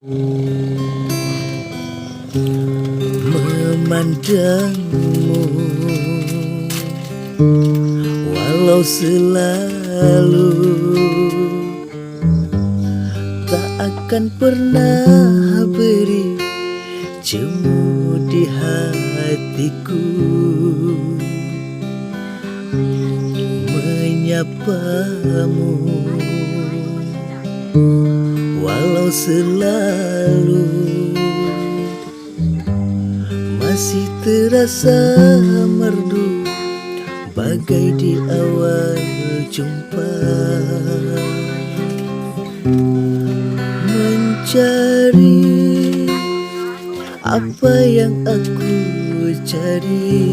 Memandangmu walau selalu tak akan pernah beri jemu di hatiku. Menyapamu walau selalu masih terasa merdu bagai di awal jumpa. Mencari apa yang aku cari,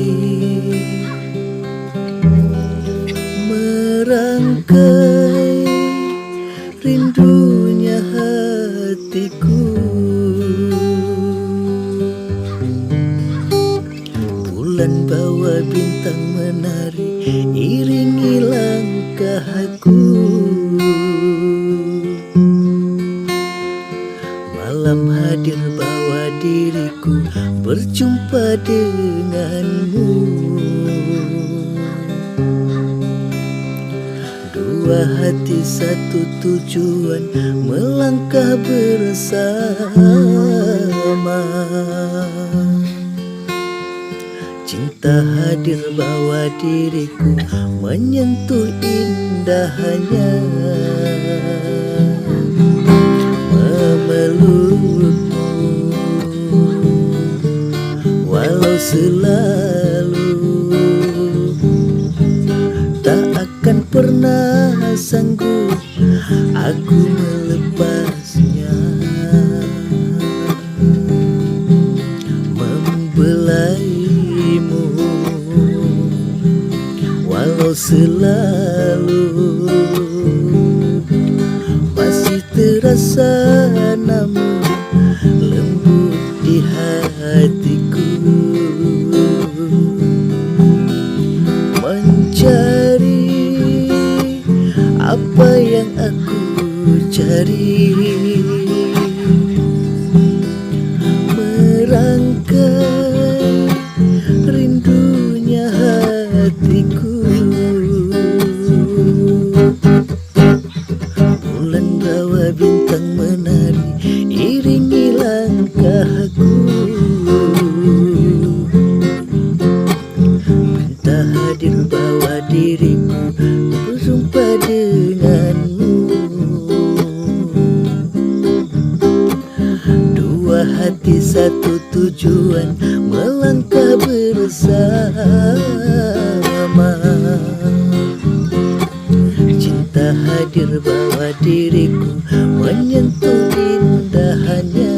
merangkai rindunya hatiku. Bulan bawa bintang menari, iringi langkahku. Malam hadir bawa diriku berjumpa denganmu. Dua hati satu tujuan melangkah bersama. Cinta hadir bawa diriku menyentuh indahnya, memelukmu walau selalu tak akan pernah sanggup aku melepasnya. Membelaimu walau selalu masih terasa namun lembut di hatiku. Mencari apa yang aku cari, merangkai rindunya hatiku. Bulan bawa bintang menari, iringi langkahku. Cinta hadir bawa diriku berjumpa denganmu. Dua hati satu tujuan melangkah bersama. Cinta hadir bawa diriku menyentuh indahnya,